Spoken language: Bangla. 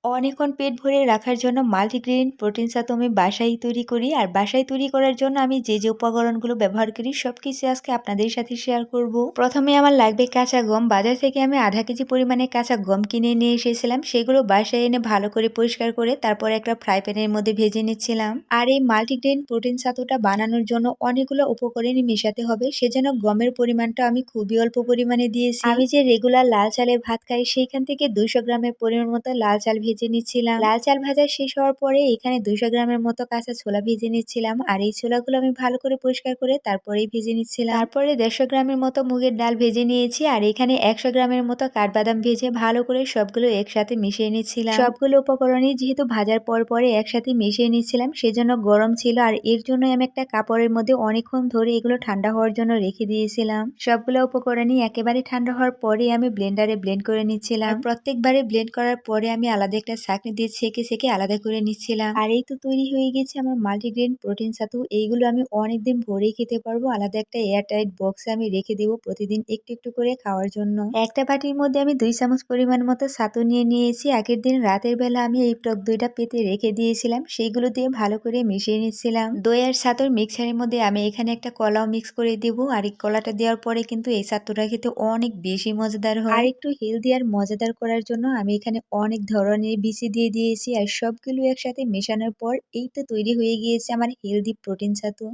অনেকক্ষণ পেট ভরে রাখার জন্য মাল্টিগ্রেইন প্রোটিন ছাতু আমি বাসায় তৈরি করি। আর বাসায় তৈরি করার জন্য আমি যে উপকরণগুলো ব্যবহার করি সবকিছু আজকে আপনাদের সাথে শেয়ার করব। প্রথমে আমার লাগবে কাঁচা গম। বাজার থেকে আমি আধা কেজি পরিমাণে কাঁচা গম কিনে নিয়ে এসেছিলাম। সেগুলো বাসায় এনে ভালো করে পরিষ্কার করে তারপর একটা ফ্রাই প্যানের মধ্যে ভেজে নিচ্ছিলাম। আর এই মাল্টিগ্রেইন প্রোটিন ছাতুটা বানানোর জন্য অনেকগুলো উপকরণই মেশাতে হবে, সেজন্য গমের পরিমাণটা আমি খুবই অল্প পরিমাণে দিয়েছি। আমি যে রেগুলার লাল চালে ভাত খাই সেইখান থেকে 200 গ্রামের পরিমাণ মতো লাল চাল ভেজে নিচ্ছিলাম। লাল চাল ভাজা শেষ হওয়ার পরে এখানে 200 গ্রামের মতো কাঁচা ছোলা ভেজে নিচ্ছিলাম। আর এই ছোলাগুলো আমি ভালো করে পরিষ্কার করে তারপরেই ভেজে নিচ্ছিলাম। তারপরে 150 গ্রামের মতো মুগের ডাল ভেজে নিয়েছি। আর এখানে 100 গ্রামের মতো কাঠবাদাম ভেজে ভালো করে সবগুলো একসাথে মিশিয়ে নিচ্ছিলাম। সবগুলো উপকরণই যেহেতু ভাজার পরে একসাথে মিশিয়ে নিচ্ছিলাম, সেজন্য গরম ছিল। আর এর জন্য আমি একটা কাপড়ের মধ্যে অনেকক্ষণ ধরে এগুলো ঠান্ডা হওয়ার জন্য রেখে দিয়েছিলাম। সবগুলো উপকরণই একেবারে ঠান্ডা হওয়ার পরে আমি ব্লেন্ডারে ব্লেন্ড করে নিচ্ছিলাম। প্রত্যেকবারে ব্লেন্ড করার পরে আমি আলাদা একটা ছাঁকনি দিয়ে ছেঁকে আলাদা করে নিচ্ছিলাম। আর এই তো তৈরি হয়ে গেছে আমার মাল্টিগ্রেইন প্রোটিন ছাতু। এইগুলো আমি অনেকদিন ভরেই খেতে পারবো। আলাদা একটা এয়ারটাইট বক্সে আমি রেখে দেবো প্রতিদিন একটু একটু করে খাওয়ার জন্য। একটা বাটির মধ্যে আমি 2 চামচ পরিমাণ মতো ছাতু নিয়ে নিয়েছি। আগের দিন রাতের বেলা আমি এই টক দইটা পেতে রেখে দিয়েছিলাম, সেইগুলো দিয়ে ভালো করে মিশিয়ে নিচ্ছিলাম। দই আর ছাতুর মিক্সারের মধ্যে আমি এখানে একটা কলাও মিক্স করে দিব। আর এই কলাটা দেওয়ার পরে কিন্তু এই ছাতুটা খেতে অনেক বেশি মজাদার হয়। আর একটু হেলদি আর মজাদার করার জন্য আমি এখানে অনেক ধরনের বিচি দিয়ে দিয়েছি। আর সবগুলো একসাথে মেশানোর পর এই তো তৈরি হয়ে গিয়েছে আমার হেলদি প্রোটিন ছাতু।